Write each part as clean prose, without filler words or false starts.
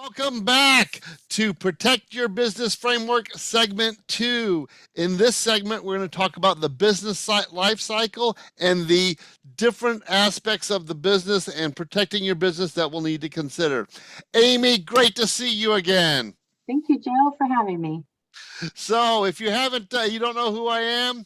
Welcome back to Protect Your Business Framework Segment 2. In this segment, we're going to talk about the business life cycle and the different aspects of the business and protecting your business that we'll need to consider. Aimee, great to see you again. Thank you, Joe, for having me. So, if you haven't, you don't know who I am,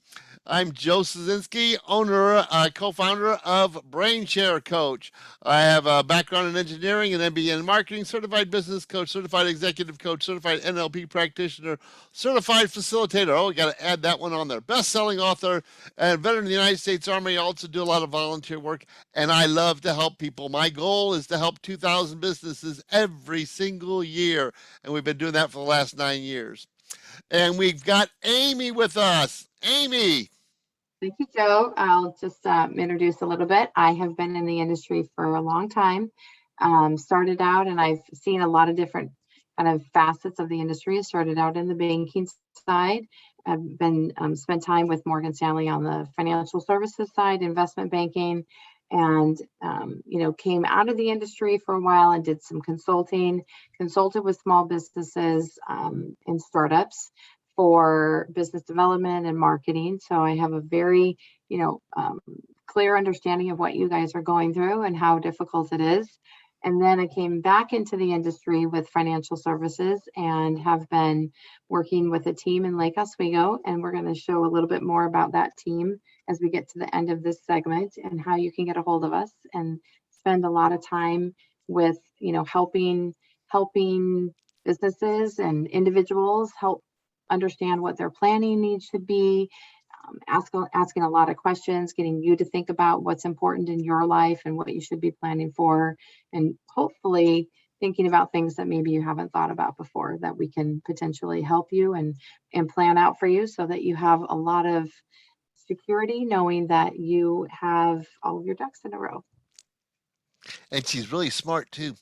I'm Joe Siecinski, owner, co-founder of brainSHARE Coach. I have a background in engineering and MBA in marketing, certified business coach, certified executive coach, certified NLP practitioner, certified facilitator. Oh, we got to add that one on there. Best-selling author and veteran of the United States Army. I also do a lot of volunteer work, and I love to help people. My goal is to help 2,000 businesses every single year, and we've been doing that for the last 9 years. And we've got Aimee with us. Aimee. Thank you, Joe. I'll just introduce a little bit. I have been in the industry for a long time. Started out, and I've seen a lot of different kind of facets of the industry. Started out in the banking side. I've been spent time with Morgan Stanley on the financial services side, investment banking, and came out of the industry for a while and did some consulting. Consulted with small businesses and startups for business development and marketing. So I have a very, clear understanding of what you guys are going through and how difficult it is. And then I came back into the industry with financial services and have been working with a team in Lake Oswego. And we're going to show a little bit more about that team as we get to the end of this segment and how you can get a hold of us and spend a lot of time with, helping businesses and individuals help understand what their planning needs to be, asking a lot of questions, getting you to think about what's important in your life and what you should be planning for, and hopefully thinking about things that maybe you haven't thought about before that we can potentially help you and plan out for you so that you have a lot of security knowing that you have all of your ducks in a row. And she's really smart too.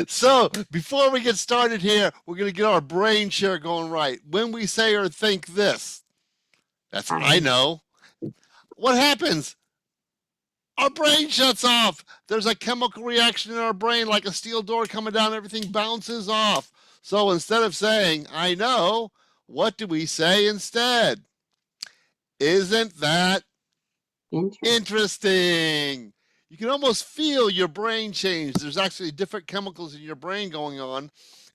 So, before we get started here, we're going to get our brain share going right. When we say or think this, that's what I know. What happens? Our brain shuts off. There's a chemical reaction in our brain like a steel door coming down, everything bounces off. So instead of saying, I know, what do we say instead? Isn't that interesting? You can almost feel your brain change. There's actually different chemicals in your brain going on,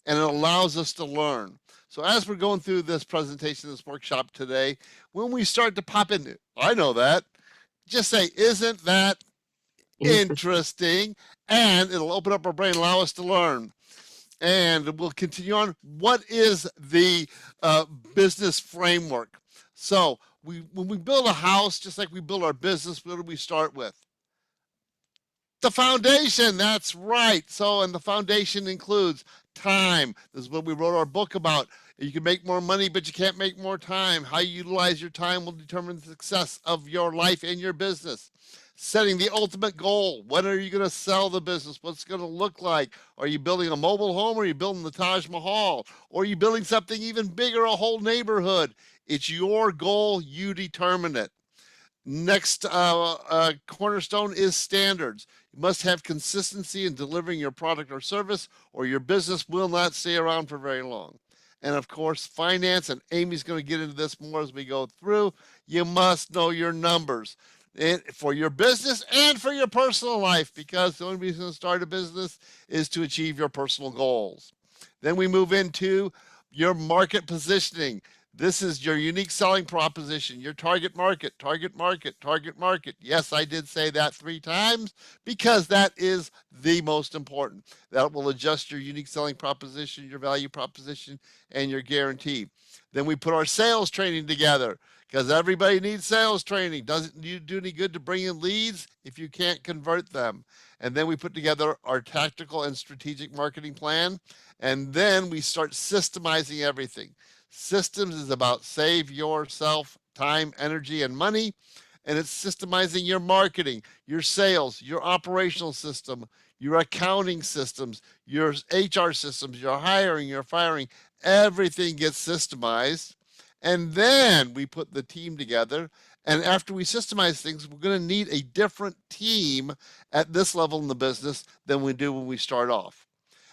and it allows us to learn. So as we're going through this presentation, this workshop today, when we start to pop in, I know that, just say, isn't that interesting? And it'll open up our brain, allow us to learn. And we'll continue on. What is the business framework? So when we build a house, just like we build our business, what do we start with? The foundation, that's right. So, and the foundation includes time. This is what we wrote our book about. You can make more money, but you can't make more time. How you utilize your time will determine the success of your life and your business. Setting the ultimate goal. When are you going to sell the business? What's it going to look like? Are you building a mobile home, or are you building the Taj Mahal? Or are you building something even bigger, a whole neighborhood? It's your goal. You determine it. Next cornerstone is standards. You must have consistency in delivering your product or service, or your business will not stay around for very long. And of course, finance, and Aimee's going to get into this more as we go through. You must know your numbers for your business and for your personal life, because the only reason to start a business is to achieve your personal goals. Then we move into your market positioning. This is your unique selling proposition, your target market, target market, target market. Yes, I did say that 3 times because that is the most important. That will adjust your unique selling proposition, your value proposition, and your guarantee. Then we put our sales training together, because everybody needs sales training. Doesn't do any good to bring in leads if you can't convert them. And then we put together our tactical and strategic marketing plan. And then we start systemizing everything. Systems is about save yourself time, energy, and money. And it's systemizing your marketing, your sales, your operational system, your accounting systems, your HR systems, your hiring, your firing. Everything gets systemized. And then we put the team together. And after we systemize things, we're going to need a different team at this level in the business than we do when we start off.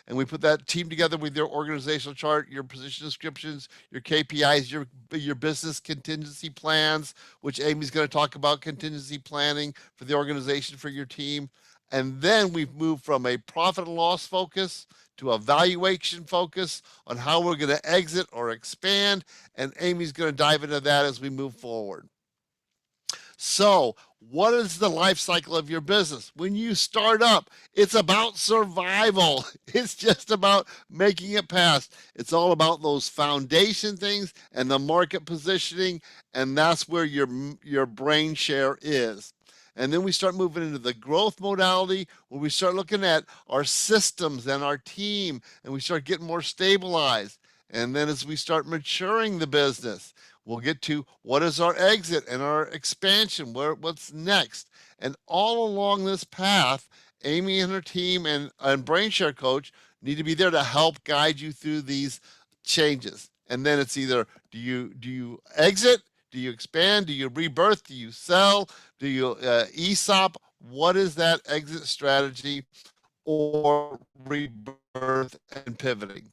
and we put that team together with your organizational chart, your position descriptions, your KPIs, your business contingency plans, which Aimee's going to talk about contingency planning for the organization for your team. And then we've moved from a profit and loss focus to a valuation focus on how we're going to exit or expand. And Aimee's going to dive into that as we move forward. So, what is the life cycle of your business? When you start up, it's about survival. It's just about making it past. It's all about those foundation things and the market positioning, and that's where your brain share is. And then we start moving into the growth modality where we start looking at our systems and our team, and we start getting more stabilized. And then as we start maturing the business, we'll get to what is our exit and our expansion, what's next. And all along this path, Aimee and her team and BrainShare Coach need to be there to help guide you through these changes. And then it's either do you exit, do you expand, do you rebirth, do you sell, do you ESOP? What is that exit strategy or rebirth and pivoting?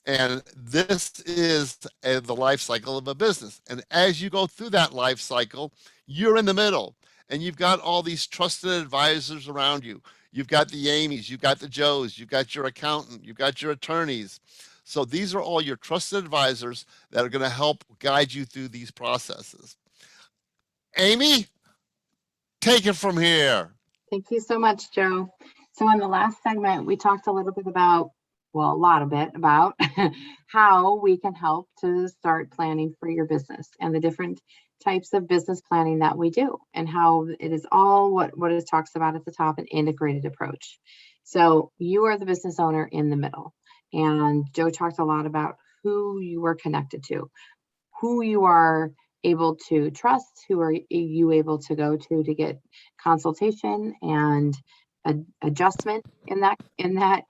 And this is the life cycle of a business. And as you go through that life cycle, you're in the middle and you've got all these trusted advisors around you. You've got the Aimees, you've got the Joes, you've got your accountant, you've got your attorneys. So these are all your trusted advisors that are going to help guide you through these processes. Aimee, take it from here. Thank you so much, Joe. So in the last segment, we talked a little bit about, well, a lot of it about how we can help to start planning for your business and the different types of business planning that we do and how it is all what it talks about at the top, an integrated approach. So you are the business owner in the middle. And Joe talked a lot about who you are connected to, who you are able to trust, who are you able to go to get consultation and adjustment in that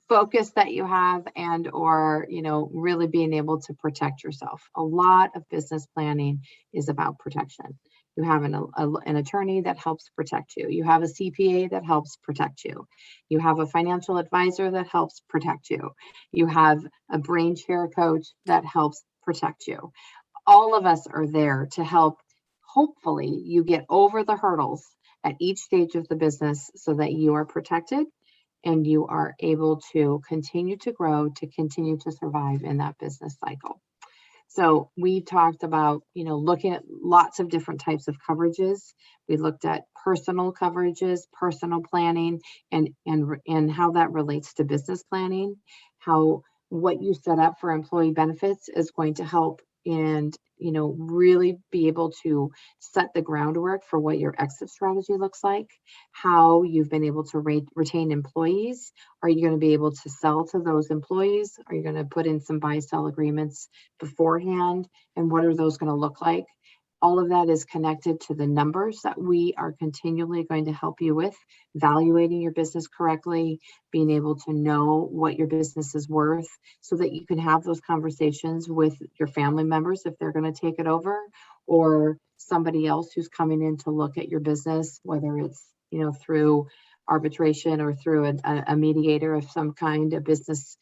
focus that you have, and or really being able to protect yourself. A lot of business planning is about protection. You have an attorney that helps protect you. You have a CPA that helps protect you. You have a financial advisor that helps protect you. You have a BrainShare coach that helps protect you. All of us are there to help. Hopefully you get over the hurdles at each stage of the business so that you are protected and you are able to continue to grow, to continue to survive in that business cycle. So we talked about, looking at lots of different types of coverages. We looked at personal coverages, personal planning, and how that relates to business planning, how what you set up for employee benefits is going to help and really be able to set the groundwork for what your exit strategy looks like, how you've been able to retain employees. Are you going to be able to sell to those employees? Are you going to put in some buy-sell agreements beforehand? And what are those going to look like? All of that is connected to the numbers that we are continually going to help you with, evaluating your business correctly, being able to know what your business is worth so that you can have those conversations with your family members if they're going to take it over, or somebody else who's coming in to look at your business, whether it's, through arbitration or through a mediator of some kind, a business,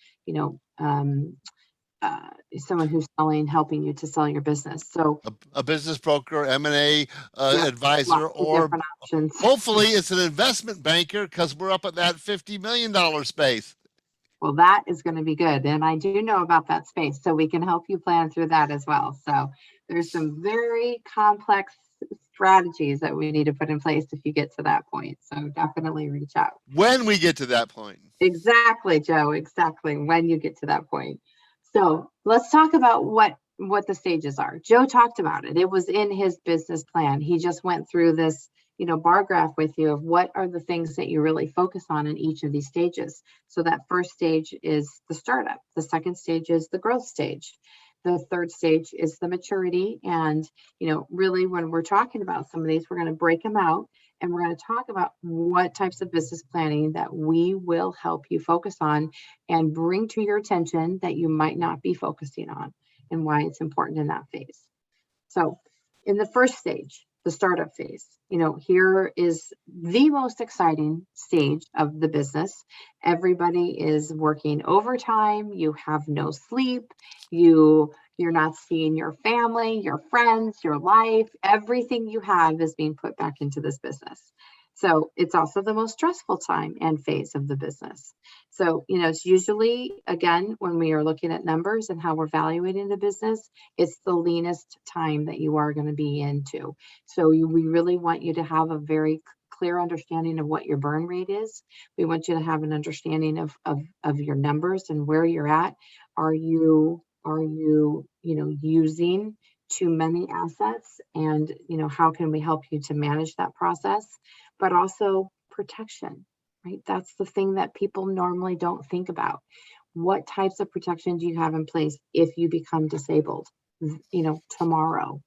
someone who's helping you to sell your business. So a business broker, M&A advisor, or different options. hopefully it's an investment banker because we're up at that $50 million space. Well, that is going to be good. And I do know about that space, so we can help you plan through that as well. So there's some very complex strategies that we need to put in place if you get to that point. So definitely reach out. When we get to that point. Exactly, Joe. Exactly. When you get to that point. So let's talk about what the stages are. Joe talked about it. It was in his business plan. He just went through this, bar graph with you of what are the things that you really focus on in each of these stages. So that first stage is the startup. The second stage is the growth stage. The third stage is the maturity. And, really when we're talking about some of these, we're going to break them out and we're going to talk about what types of business planning that we will help you focus on and bring to your attention that you might not be focusing on and why it's important in that phase. So in the first stage, the startup phase. Here is the most exciting stage of the business. Everybody is working overtime. You have no sleep. You're not seeing your family, your friends, your life. Everything you have is being put back into this business. So it's also the most stressful time and phase of the business. So, it's usually, again, when we are looking at numbers and how we're evaluating the business, it's the leanest time that you are going to be into. So we really want you to have a very clear understanding of what your burn rate is. We want you to have an understanding of your numbers and where you're at. Are you using too many assets? And, how can we help you to manage that process? But also protection, right? That's the thing that people normally don't think about. What types of protection do you have in place if you become disabled, tomorrow?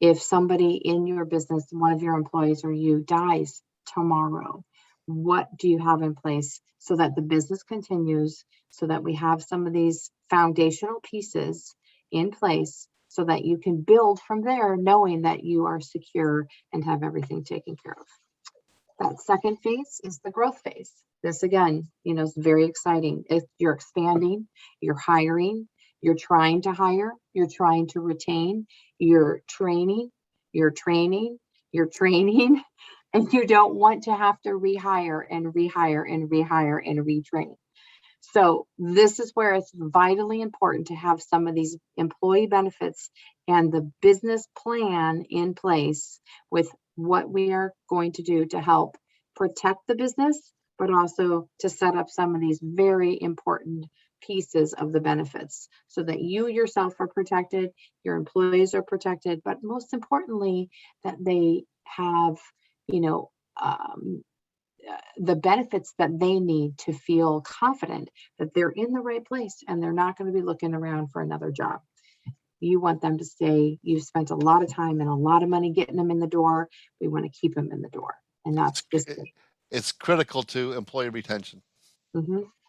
If somebody in your business, one of your employees or you dies tomorrow, what do you have in place so that the business continues, so that we have some of these foundational pieces in place so that you can build from there, knowing that you are secure and have everything taken care of. That second phase is the growth phase. This again, is very exciting. If you're expanding, you're hiring, you're trying to hire, you're trying to retain, you're training, you're training, you're training, and you don't want to have to rehire and rehire and rehire and retrain. So this is where it's vitally important to have some of these employee benefits and the business plan in place with what we are going to do to help protect the business, but also to set up some of these very important pieces of the benefits so that you yourself are protected, your employees are protected, but most importantly, that they have, the benefits that they need to feel confident that they're in the right place and they're not going to be looking around for another job. You want them to stay. You've spent a lot of time and a lot of money getting them in the door. We want to keep them in the door. And that's just it's critical to employee retention.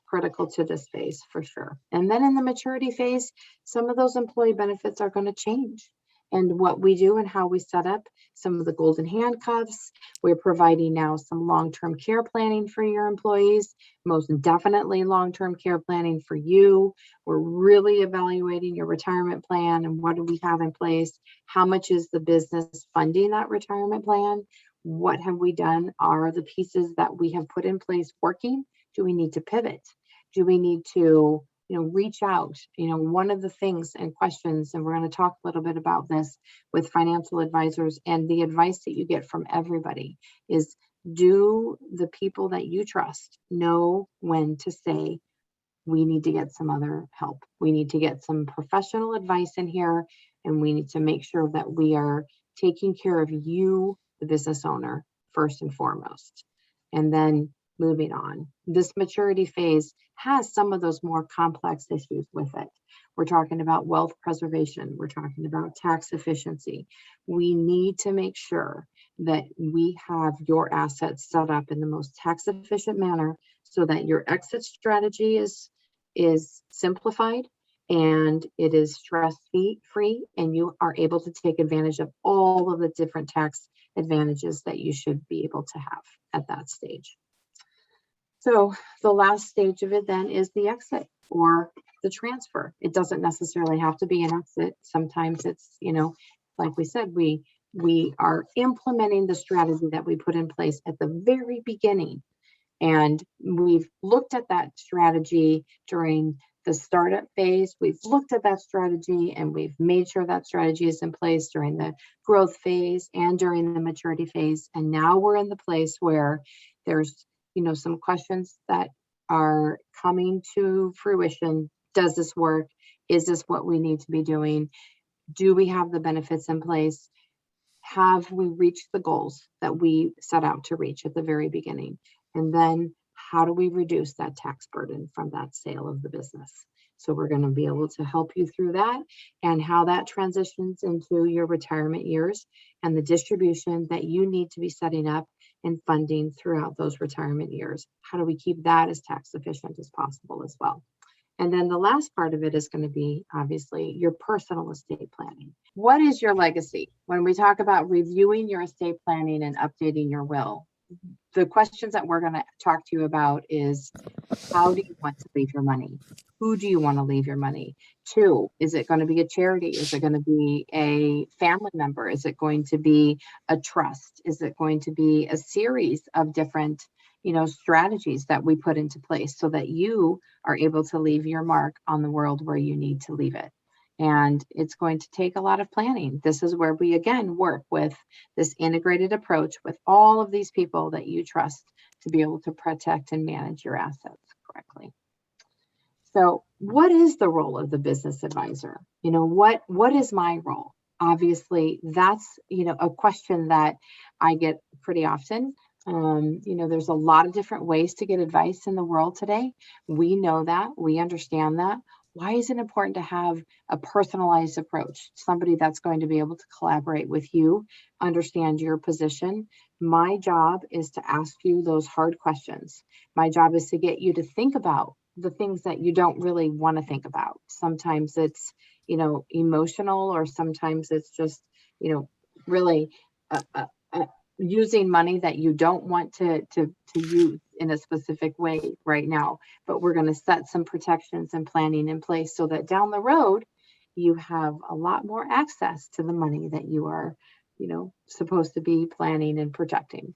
Critical to this phase for sure. And then in the maturity phase, some of those employee benefits are going to change. And what we do and how we set up some of the golden handcuffs. We're providing now some long-term care planning for your employees, most definitely long-term care planning for you. We're really evaluating your retirement plan and what do we have in place? How much is the business funding that retirement plan? What have we done? Are the pieces that we have put in place working? Do we need to pivot? Do we need to reach out? One of the things and questions, and we're going to talk a little bit about this with financial advisors, and the advice that you get from everybody is, do the people that you trust know when to say, we need to get some other help? We need to get some professional advice in here, and we need to make sure that we are taking care of you, the business owner, first and foremost. And then moving on. This maturity phase has some of those more complex issues with it. We're talking about wealth preservation. We're talking about tax efficiency. We need to make sure that we have your assets set up in the most tax efficient manner so that your exit strategy is simplified and it is stress free, and you are able to take advantage of all of the different tax advantages that you should be able to have at that stage. So the last stage of it then is the exit or the transfer. It doesn't necessarily have to be an exit. Sometimes it's, like we said, we are implementing the strategy that we put in place at the very beginning. And we've looked at that strategy during the startup phase. We've looked at that strategy and we've made sure that strategy is in place during the growth phase and during the maturity phase. And now we're in the place where there's some questions that are coming to fruition. Does this work? Is this what we need to be doing? Do we have the benefits in place? Have we reached the goals that we set out to reach at the very beginning? And then how do we reduce that tax burden from that sale of the business? So we're going to be able to help you through that and how that transitions into your retirement years and the distribution that you need to be setting up and funding throughout those retirement years. How do we keep that as tax efficient as possible as well? And then the last part of it is going to be obviously your personal estate planning. What is your legacy? When we talk about reviewing your estate planning and updating your will, the questions that we're going to talk to you about is, how do you want to leave your money? Who do you want to leave your money to? Is it going to be a charity? Is it going to be a family member? Is it going to be a trust? Is it going to be a series of different, strategies that we put into place so that you are able to leave your mark on the world where you need to leave it? And it's going to take a lot of planning. This is where we again work with this integrated approach with all of these people that you trust to be able to protect and manage your assets correctly. So what is the role of the business advisor? What is my role? Obviously, that's, a question that I get pretty often. There's a lot of different ways to get advice in the world today. We know that, we understand that. Why is it important to have a personalized approach? Somebody that's going to be able to collaborate with you, understand your position. My job is to ask you those hard questions. My job is to get you to think about the things that you don't really want to think about. Sometimes it's, emotional, or sometimes it's just, really using money that you don't want to use in a specific way right now. But we're going to set some protections and planning in place so that down the road, you have a lot more access to the money that you are, supposed to be planning and protecting.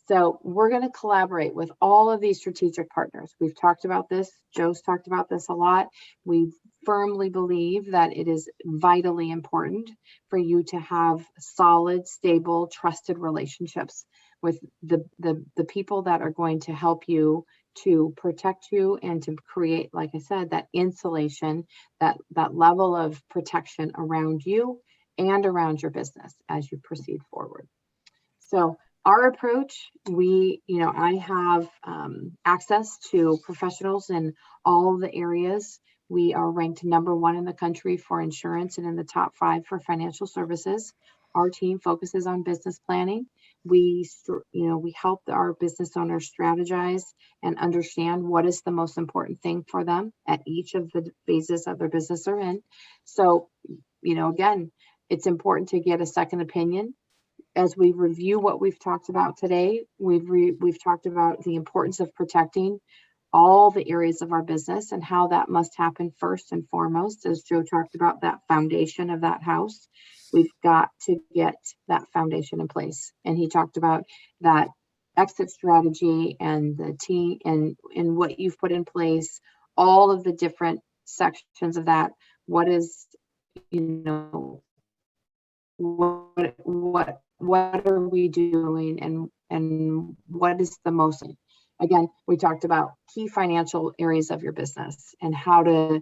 So we're going to collaborate with all of these strategic partners. We've talked about this. Joe's talked about this a lot. We firmly believe that it is vitally important for you to have solid, stable, trusted relationships with the people that are going to help you to protect you and to create, like I said, that insulation, that level of protection around you and around your business as you proceed forward. So our approach, I have access to professionals in all the areas. We are ranked #1 in the country for insurance and in the top 5 for financial services. Our team focuses on business planning. We help our business owners strategize and understand what is the most important thing for them at each of the phases of their business are in. So, again, it's important to get a second opinion. As we review what we've talked about today, we've talked about the importance of protecting all the areas of our business and how that must happen first and foremost. As Joe talked about, that foundation of that house, we've got to get that foundation in place. And he talked about that exit strategy and the team and what you've put in place, all of the different sections of that. What is, what are we doing, and what is the most. Again, we talked about key financial areas of your business and how to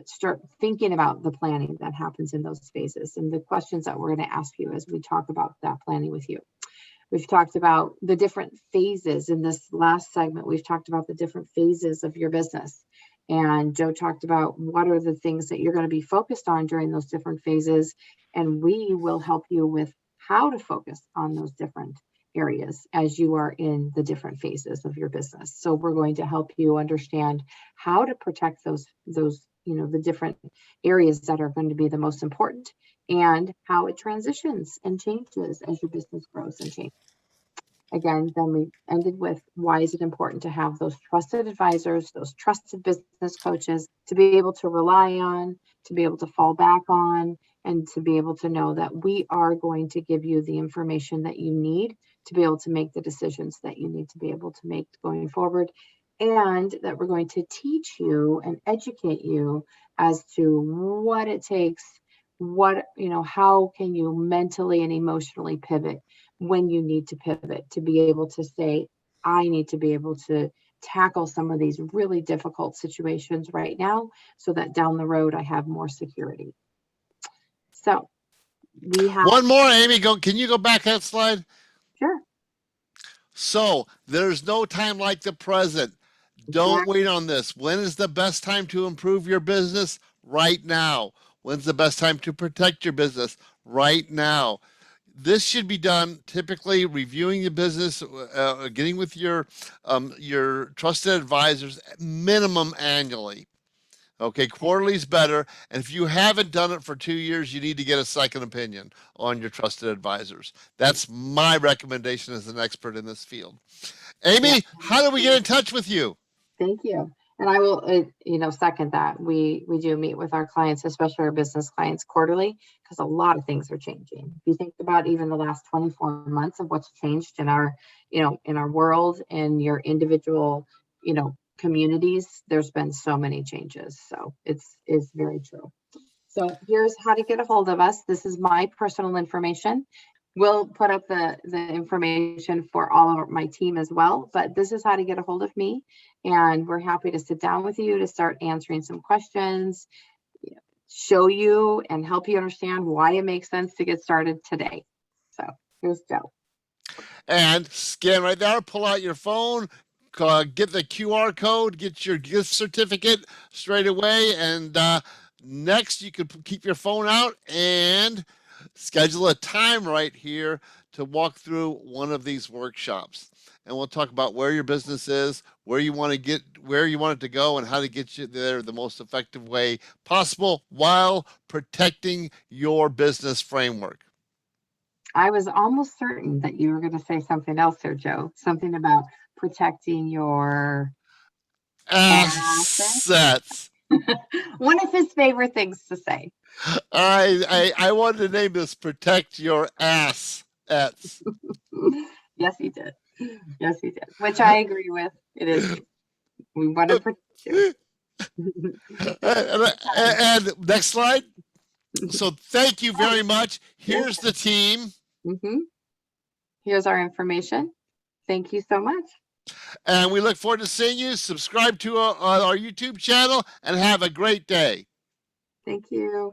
start thinking about the planning that happens in those phases and the questions that we're going to ask you as we talk about that planning with you. We've talked about the different phases in this last segment. We've talked about the different phases of your business. And Joe talked about what are the things that you're going to be focused on during those different phases. And we will help you with how to focus on those different areas as you are in the different phases of your business. So we're going to help you understand how to protect those, the different areas that are going to be the most important and how it transitions and changes as your business grows and changes. Again, then we ended with why is it important to have those trusted advisors, those trusted business coaches to be able to rely on, to be able to fall back on, and to be able to know that we are going to give you the information that you need to be able to make the decisions that you need to be able to make going forward. And that we're going to teach you and educate you as to what it takes, how can you mentally and emotionally pivot when you need to pivot to be able to say, I need to be able to tackle some of these really difficult situations right now so that down the road I have more security. So we have one more, Aimee. Can you go back that slide? Sure. So there's no time like the present. Don't wait on this. When is the best time to improve your business? Right now. When's the best time to protect your business? Right now. This should be done typically reviewing the business, getting with your trusted advisors minimum annually. Okay, quarterly's better. And if you haven't done it for 2 years, you need to get a second opinion on your trusted advisors. That's my recommendation as an expert in this field. Yeah. Aimee, how do we get in touch with you? Thank you. And I will, second that. We do meet with our clients, especially our business clients, quarterly, because a lot of things are changing. If you think about even the last 24 months of what's changed in our, in our world, in your individual, communities, there's been so many changes. So it's very true. So here's how to get a hold of us. This is my personal information. We'll put up the information for all of my team as well, but this is how to get a hold of me. And we're happy to sit down with you to start answering some questions, show you and help you understand why it makes sense to get started today. So here's Joe. And scan right there, pull out your phone, get the QR code, get your gift certificate straight away. And next, you can keep your phone out and schedule a time right here to walk through one of these workshops. And we'll talk about where your business is, where you want to get, where you want it to go, and how to get you there the most effective way possible while protecting your business framework. I was almost certain that you were going to say something else there, Joe. Something about protecting your assets. Assets. One of his favorite things to say. I wanted to name this "Protect Your Ass." Yes, he did. Yes, he did. Which I agree with. It is. We want to protect you. And next slide. So thank you very much. Here's the team. Mm-hmm. Here's our information. Thank you so much. And we look forward to seeing you. Subscribe to our YouTube channel and have a great day. Thank you.